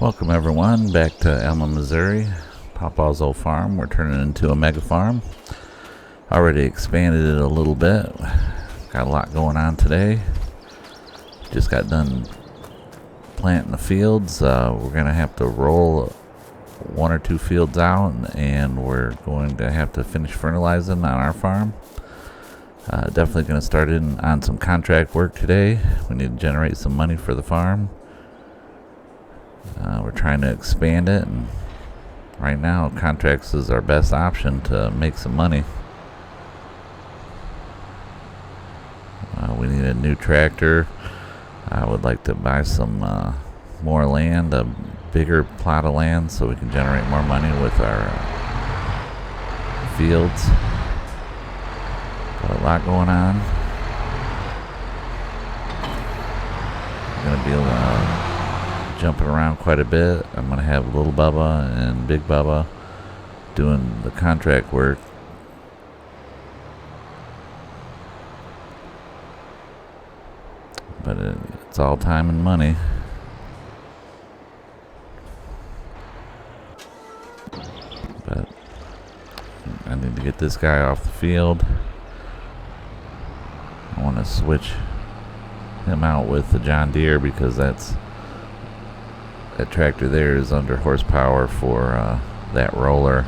Welcome everyone back to Elma, Missouri, Pawpaw's old farm. We're turning it into a mega farm. Already expanded it a little bit. Got a lot going on today. Just got done planting the fields. We're going to have to roll one or two fields out, and we're going to have to finish fertilizing on our farm. Definitely going to start in on some contract work today. We need to generate some money for the farm. We're trying to expand it, and right now contracts is our best option to make some money. We need a new tractor. I would like to buy some more land, a bigger plot of land, so we can generate more money with our fields. Got a lot going on. I'm going to be jumping around quite a bit. I'm going to have Little Bubba and Big Bubba doing the contract work. But it's all time and money. But I need to get this guy off the field. I want to switch him out with the John Deere because that tractor there is under horsepower for that roller,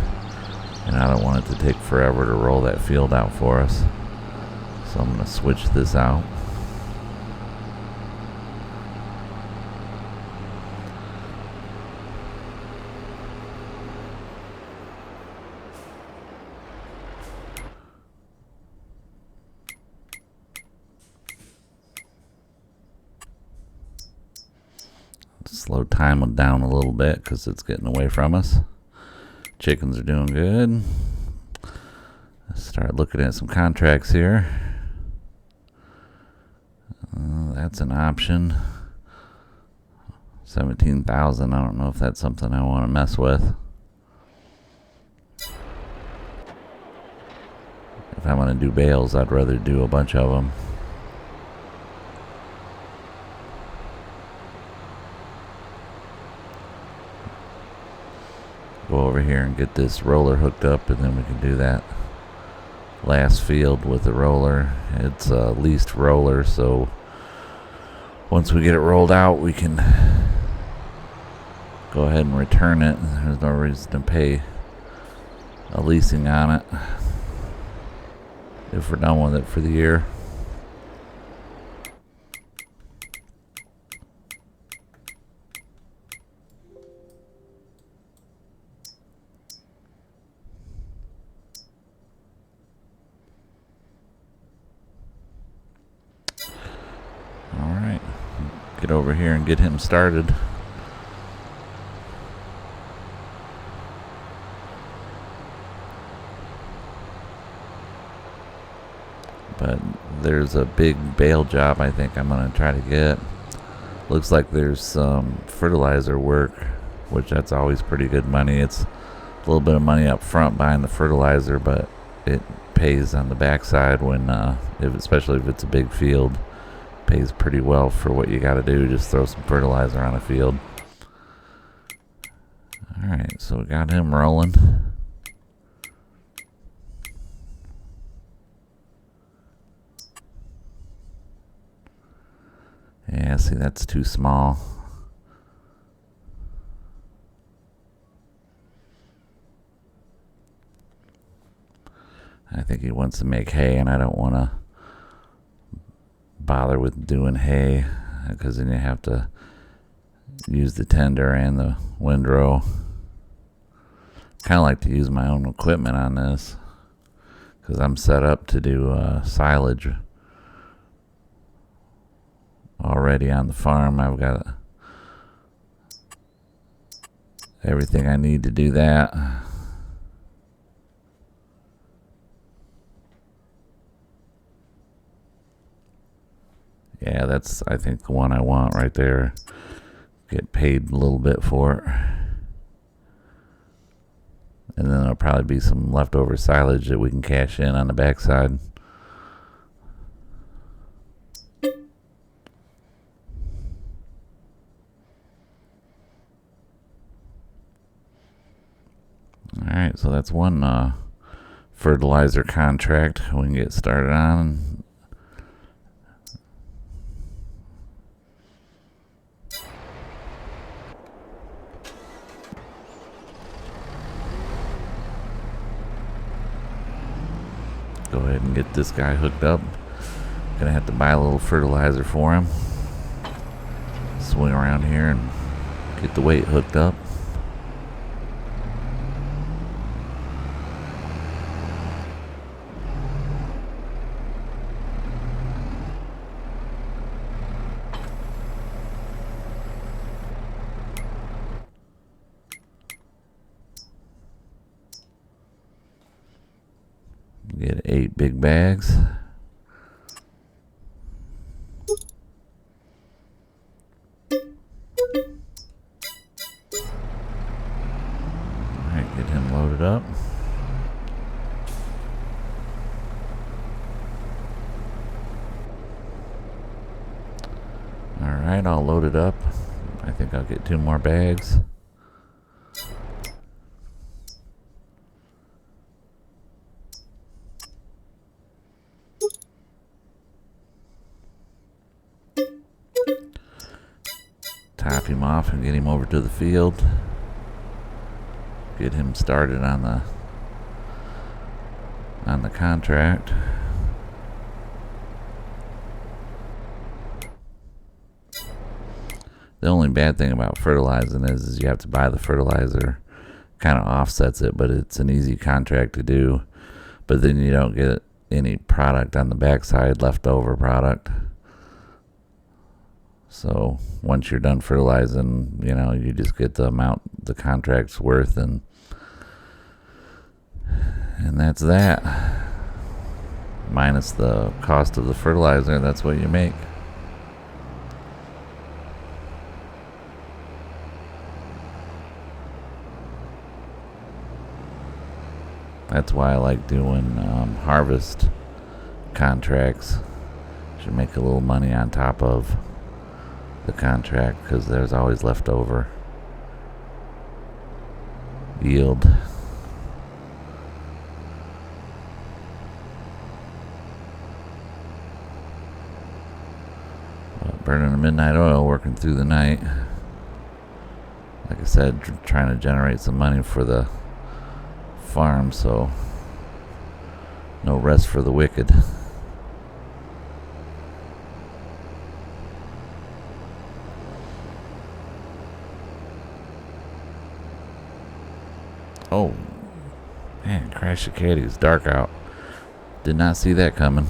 and I don't want it to take forever to roll that field out for us. So I'm going to switch this out. Slow time down a little bit because it's getting away from us. Chickens are doing good. Let's start looking at some contracts here. That's an option. 17,000. I don't know if that's something I want to mess with. If I'm going to do bales, I'd rather do a bunch of them. Go over here and get this roller hooked up, and then we can do that last field with the roller. It's a leased roller, so once we get it rolled out, we can go ahead and return it. There's no reason to pay a leasing on it if we're done with it for the year. Get over here and get him started. But there's a big bale job I think I'm going to try to get. Looks like there's some fertilizer work, which that's always pretty good money. It's a little bit of money up front buying the fertilizer, but it pays on the backside when, especially if it's a big field. Pays pretty well for what you got to do. Just throw some fertilizer on a field. Alright, so we got him rolling. Yeah, see, that's too small. I think he wants to make hay, and I don't want to bother with doing hay because then you have to use the tender and the windrow. Kind of like to use my own equipment on this because I'm set up to do silage already on the farm. I've got everything I need to do that. Yeah, that's, I think, the one I want right there. Get paid a little bit for it. And then there'll probably be some leftover silage that we can cash in on the backside. Alright, so that's one fertilizer contract we can get started on. Go ahead and get this guy hooked up. Gonna have to buy a little fertilizer for him. Swing around here and get the weight hooked up. Get 8 big bags. Alright, get him loaded up. Alright, all loaded up. I think I'll get 2 more bags. Top him off and get him over to the field. Get him started on the contract. The only bad thing about fertilizing is you have to buy the fertilizer. Kind of offsets it, but it's an easy contract to do. But then you don't get any product on the backside, leftover product. So once you're done fertilizing, you know, you just get the amount the contract's worth, and that's that. Minus the cost of the fertilizer, that's what you make. That's why I like doing harvest contracts. Should make a little money on top of the contract, because there's always leftover yield. Burning the midnight oil, working through the night. Like I said, trying to generate some money for the farm, so no rest for the wicked. Oh, man, crash the caddy. It's dark out. Did not see that coming.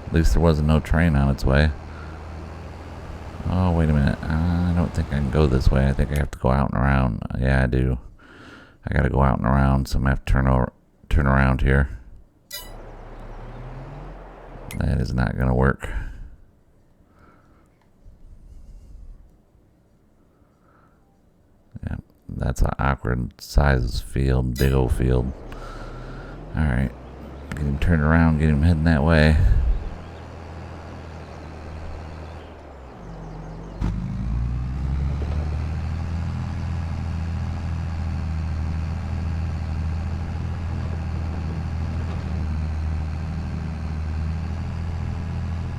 At least there wasn't no train on its way. Oh, wait a minute. I don't think I can go this way. I think I have to go out and around. Yeah, I do. I gotta go out and around, so I'm gonna have to turn around here. That is not gonna work. Yeah, that's an awkward size field, big old field. Alright, get him turned around, get him heading that way.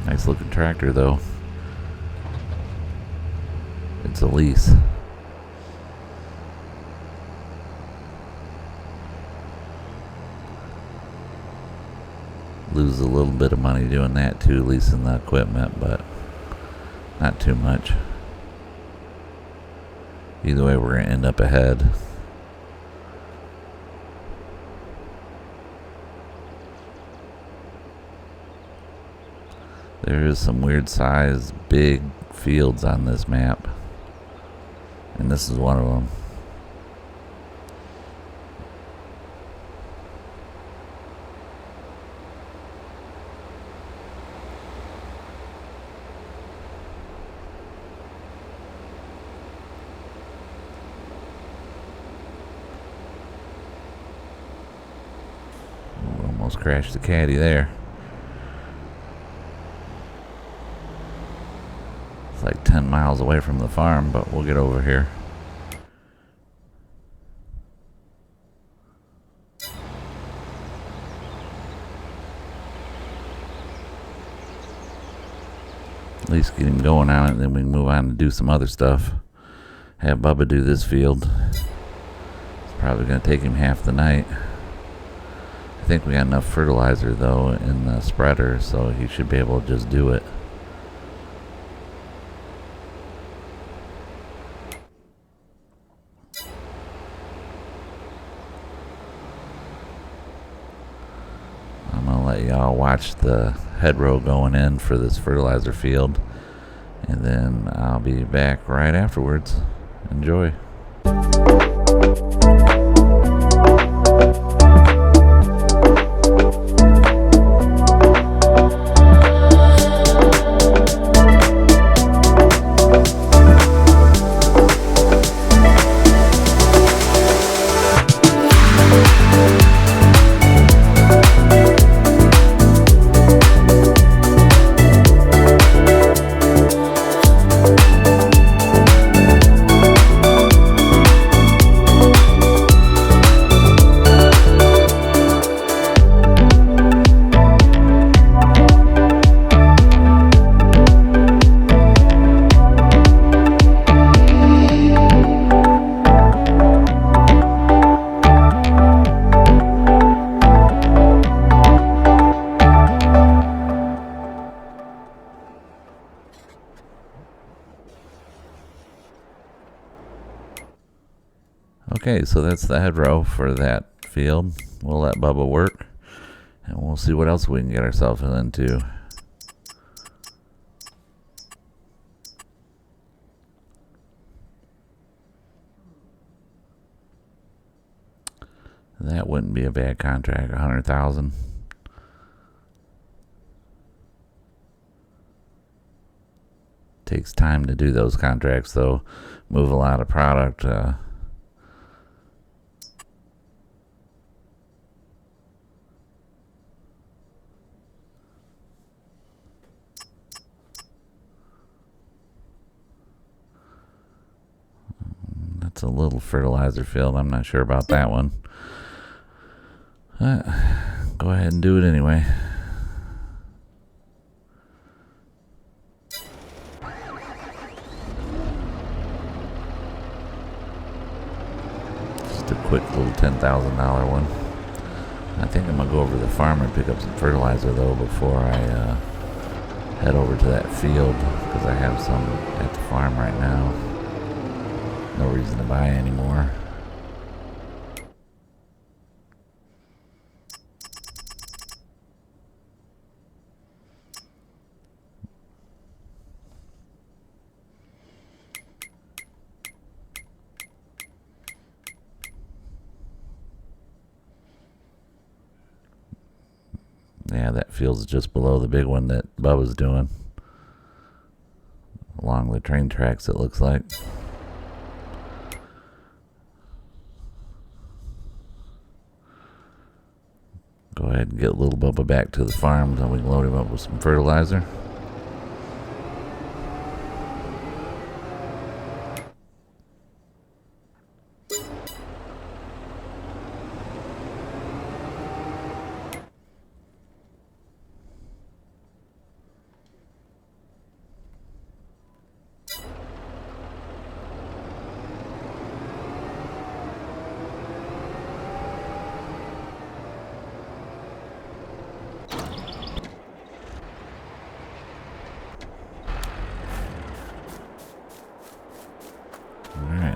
Nice looking tractor though. It's a lease. Lose a little bit of money doing that too, leasing the equipment, but not too much. Either way, we're gonna end up ahead. There is some weird size, big fields on this map, and this is one of them. Almost crashed the caddy there. It's like 10 miles away from the farm, but we'll get over here. At least get him going on it, and then we can move on to do some other stuff. Have Bubba do this field. It's probably going to take him half the night. I think we got enough fertilizer though in the spreader, so he should be able to just do it. I'm going to let y'all watch the hedgerow going in for this fertilizer field, and then I'll be back right afterwards. Enjoy. Okay, so that's the hedgerow for that field. We'll let Bubba work, and we'll see what else we can get ourselves into. That wouldn't be a bad contract, 100,000. Takes time to do those contracts, though. Move a lot of product. That's a little fertilizer field. I'm not sure about that one. Go ahead and do it anyway. Just a quick little $10,000 one. I think I'm going to go over to the farm and pick up some fertilizer though before I head over to that field, because I have some at the farm right now. No reason to buy anymore. Yeah, that field's just below the big one that Bubba's doing. Along the train tracks, it looks like. Go ahead and get little Bubba back to the farm so we can load him up with some fertilizer.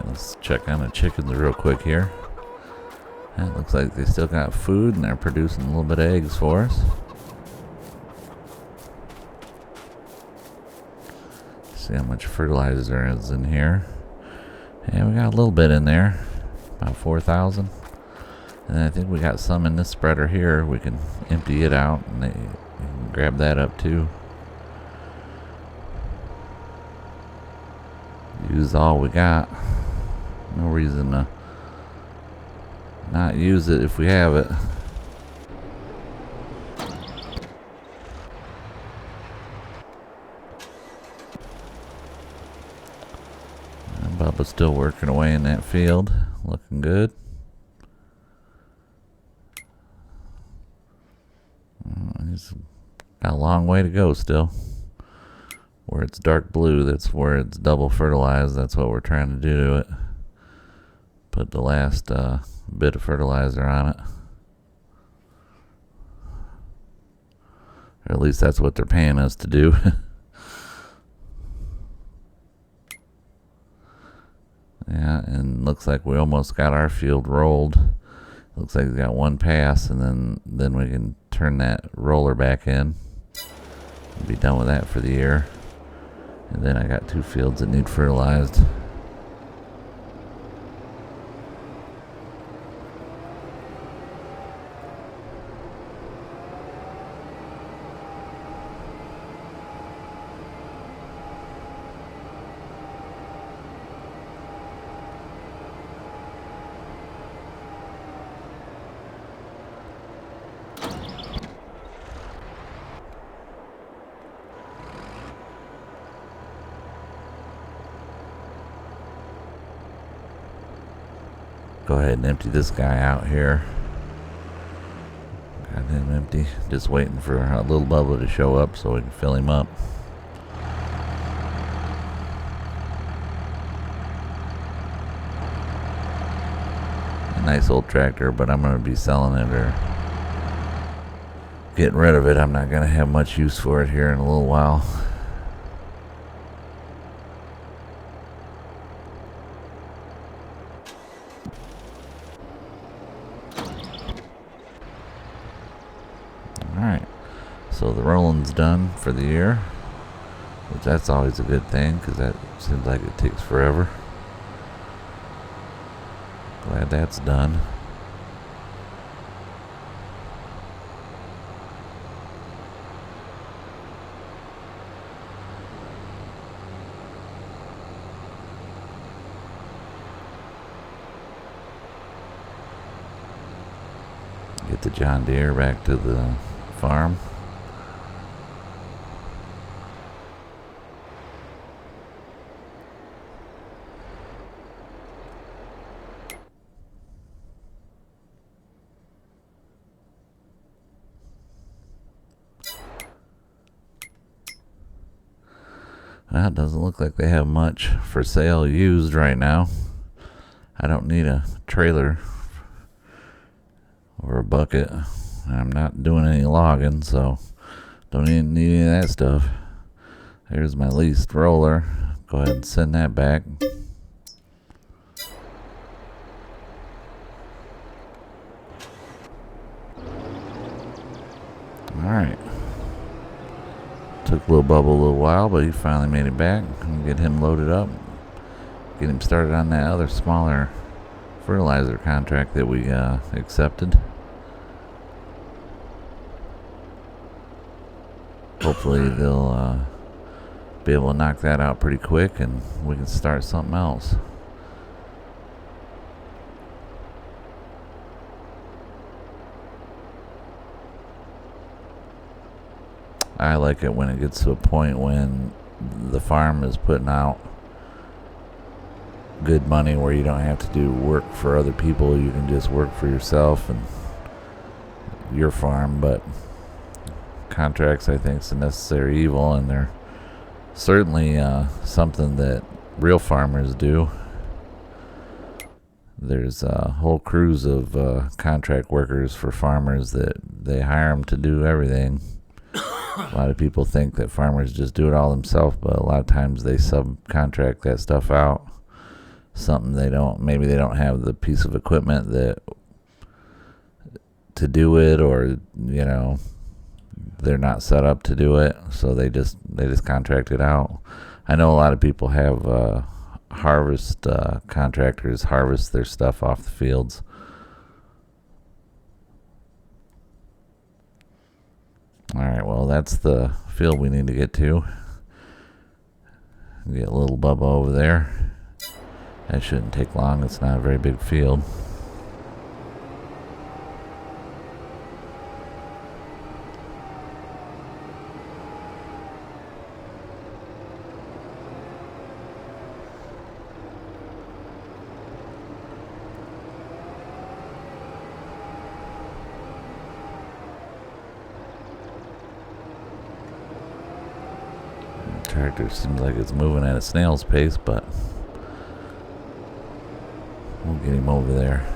Let's check on the chickens real quick here. It looks like they still got food and they're producing a little bit of eggs for us. See how much fertilizer is in here. And we got a little bit in there, about 4,000. And I think we got some in this spreader here. We can empty it out and they can grab that up too. Use all we got. No reason to not use it if we have it. And Bubba's still working away in that field. Looking good. He's got a long way to go still. Where it's dark blue, that's where it's double fertilized. That's what we're trying to do to it. Put the last bit of fertilizer on it. Or at least that's what they're paying us to do. Yeah, and looks like we almost got our field rolled. Looks like we got one pass, and then we can turn that roller back in. Be done with that for the year. And then I got 2 fields that need fertilized. Go ahead and empty this guy out here. Got him empty. Just waiting for a little bubble to show up so we can fill him up. A nice old tractor, but I'm going to be selling it or getting rid of it. I'm not going to have much use for it here in a little while. Alright, so the rolling's done for the year, which that's always a good thing because that seems like it takes forever. Glad that's done. Get the John Deere back to the farm. Well, it doesn't look like they have much for sale used right now. I don't need a trailer or a bucket. I'm not doing any logging, so don't even need any of that stuff. Here's my leased roller. Go ahead and send that back. Alright. Took a little bubble a little while, but he finally made it back. I'm gonna get him loaded up. Get him started on that other smaller fertilizer contract that we accepted. Hopefully they'll be able to knock that out pretty quick and we can start something else. I like it when it gets to a point when the farm is putting out good money where you don't have to do work for other people. You can just work for yourself and your farm. But contracts, I think, is a necessary evil, and they're certainly something that real farmers do. There's whole crews of contract workers for farmers that they hire them to do everything. A lot of people think that farmers just do it all themselves, but a lot of times they subcontract that stuff out. Something maybe they don't have the piece of equipment that to do it, or they're not set up to do it, so they just contract it out. I know a lot of people have harvest contractors harvest their stuff off the fields. Alright, well, that's the field we need to get to. Get a little Bubba over there. That shouldn't take long. It's not a very big field. Tractor seems like it's moving at a snail's pace, but we'll get him over there.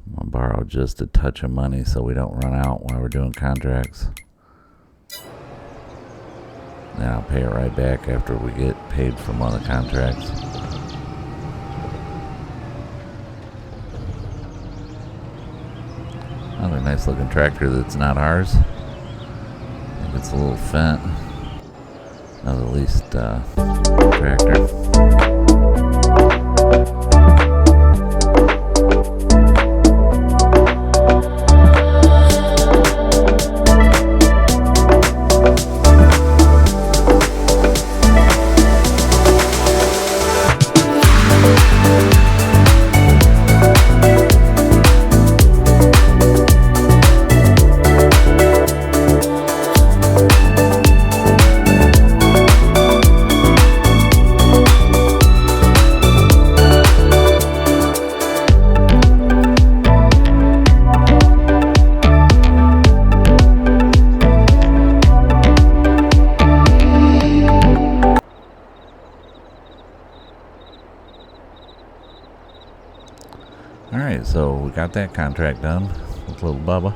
I'm gonna borrow just a touch of money so we don't run out while we're doing contracts. Then I'll pay it right back after we get paid from one of the contracts. Another nice looking tractor that's not ours. I think it's a little Fent. Another leased tractor. Alright, so we got that contract done with little Bubba.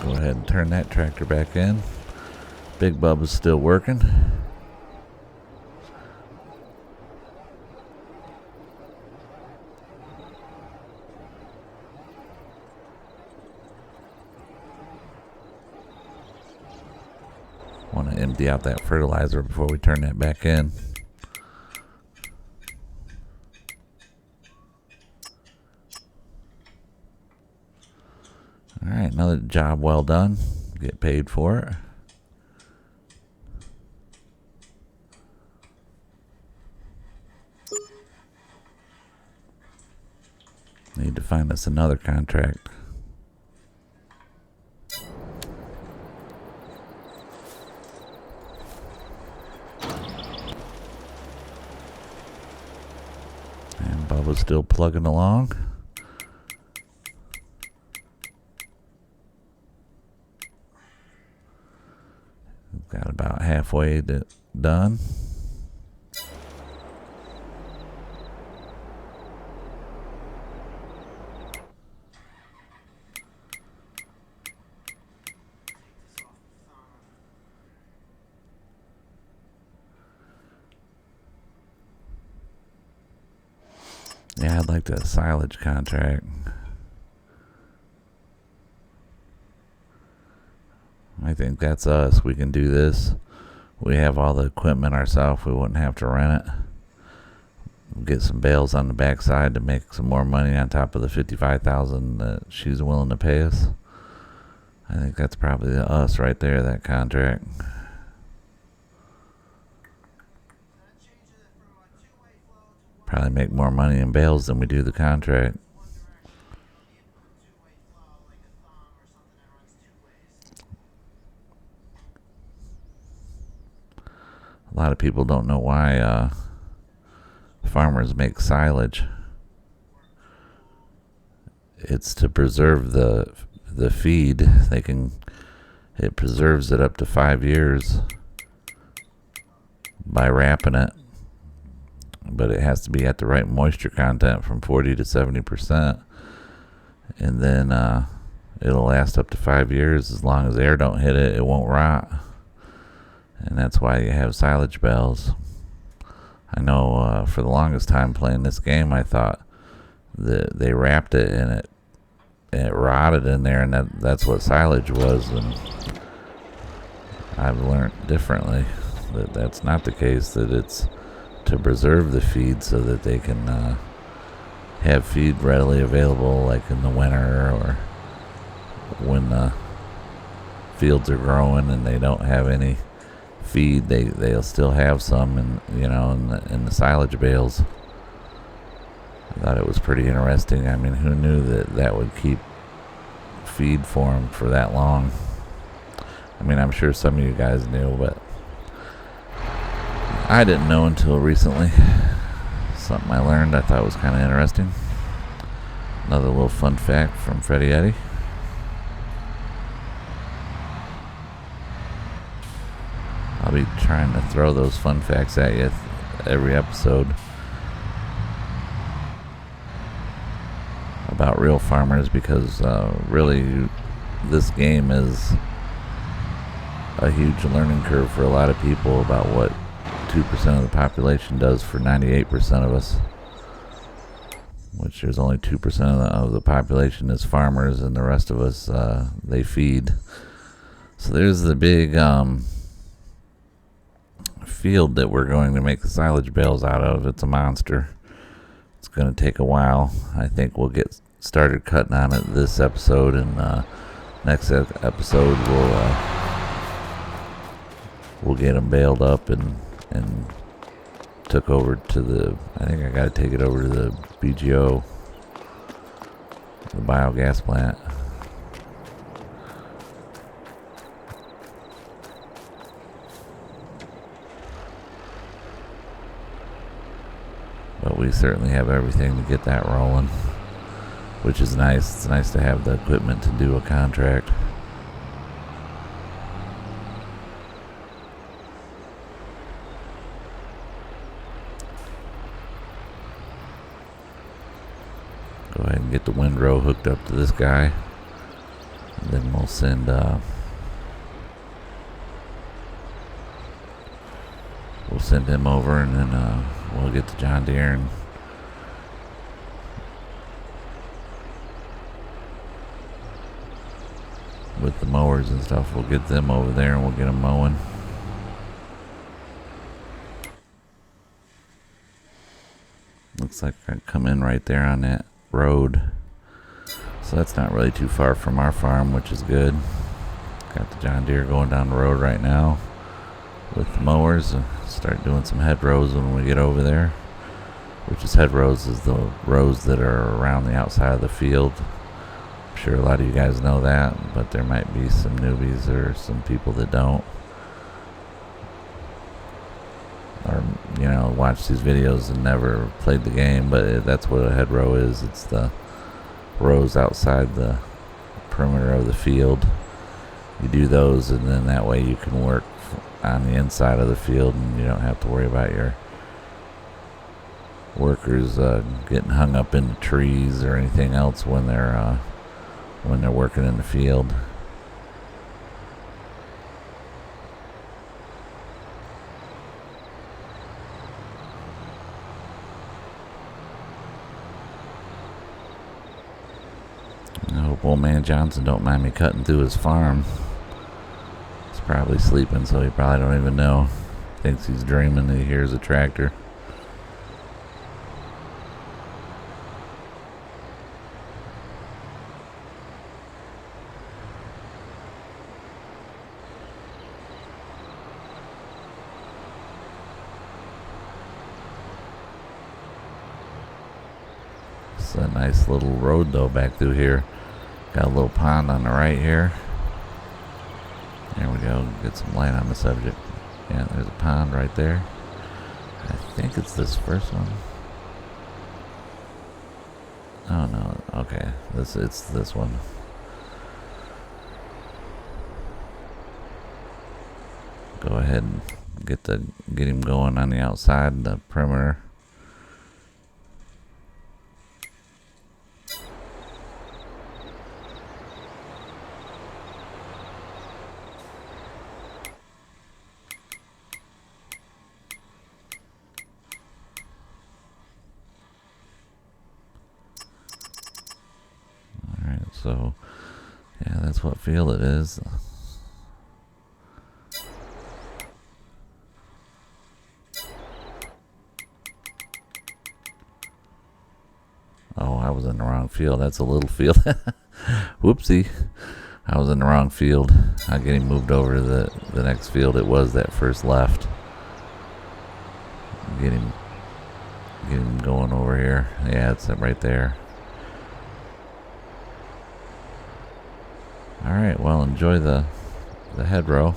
Go ahead and turn that tractor back in. Big Bubba's still working. Want to empty out that fertilizer before we turn that back in. Alright, another job well done. Get paid for it. Need to find us another contract. And Bubba's still plugging along. Got about halfway done. Yeah, I'd like that silage contract. I think that's us. We can do this. We have all the equipment ourselves. We wouldn't have to rent it. We'll get some bales on the backside to make some more money on top of the $55,000 that she's willing to pay us. I think that's probably us right there, that contract. Probably make more money in bales than we do the contract. A lot of people don't know why farmers make silage. It's to preserve the feed. It preserves it up to 5 years by wrapping it, but it has to be at the right moisture content from 40 to 70%, and then it'll last up to 5 years. As long as air don't hit it, it won't rot. And that's why you have silage bales. I know for the longest time playing this game, I thought that they wrapped it and it rotted in there, and that's what silage was. And I've learned differently that that's not the case. That it's to preserve the feed so that they can have feed readily available, like in the winter or when the fields are growing and they don't have any feed, they'll still have some in the silage bales. I thought it was pretty interesting. I mean, who knew that would keep feed for them for that long? I mean, I'm sure some of you guys knew, but I didn't know until recently. Something I learned I thought was kind of interesting. Another little fun fact from Freddie Eddy. I'll be trying to throw those fun facts at you every episode about real farmers, because really this game is a huge learning curve for a lot of people about what 2% of the population does for 98% of us, which there's only 2% of the population is farmers, and the rest of us they feed. So there's the big field that we're going to make the silage bales out of. It's a monster. It's going to take a while. I think we'll get started cutting on it this episode, and next episode we'll get them baled up and took over to the, I think I got to take it over to the BGO, the biogas plant. But we certainly have everything to get that rolling, which is nice. It's nice to have the equipment to do a contract. Go ahead and get the windrow hooked up to this guy, and then we'll send him over, and then we'll get the John Deere, and with the mowers and stuff, we'll get them over there and we'll get them mowing. Looks like I come in right there on that road, so that's not really too far from our farm, which is good. Got the John Deere going down the road right now with the mowers. Start doing some hedgerows when we get over there, which is hedgerows is the rows that are around the outside of the field. I'm sure a lot of you guys know that, but there might be some newbies or some people that don't, or watch these videos and never played the game. But that's what a hedgerow is. It's the rows outside the perimeter of the field. You do those, and then that way you can work on the inside of the field, and you don't have to worry about your workers getting hung up into trees or anything else when they're working in the field. I hope old man Johnson don't mind me cutting through his farm. He's probably sleeping, so he probably don't even know. Thinks he's dreaming that he hears a tractor. It's a nice little road though back through here. Got a little pond on the right here. There we go. Get some light on the subject. Yeah, there's a pond right there. I think it's this first one. Oh no. Okay. It's this one. Go ahead and get him going on the outside, the perimeter. So, yeah, that's what field it is. Oh, I was in the wrong field. That's a little field. Whoopsie. I was in the wrong field. I'll get him moved over to the next field. It was that first left. Get him going over here. Yeah, it's right there. Alright, well, enjoy the hedgerow.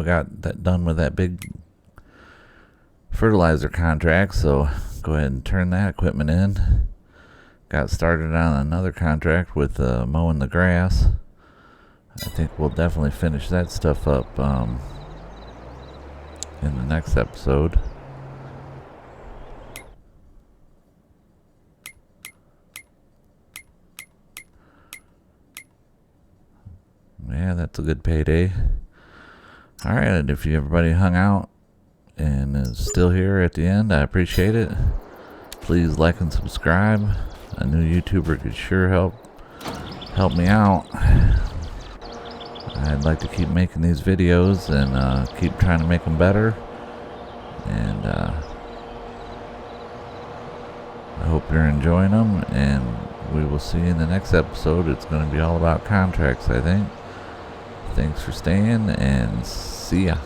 got that done with that big fertilizer contract, so go ahead and turn that equipment in. Got started on another contract with mowing the grass. I think we'll definitely finish that stuff up in the next episode. Yeah, that's a good payday. Alright, if everybody hung out and is still here at the end, I appreciate it. Please like and subscribe. A new YouTuber could sure help me out. I'd like to keep making these videos and keep trying to make them better. And I hope you're enjoying them, and we will see you in the next episode. It's going to be all about contracts, I think. Thanks for staying, and see ya.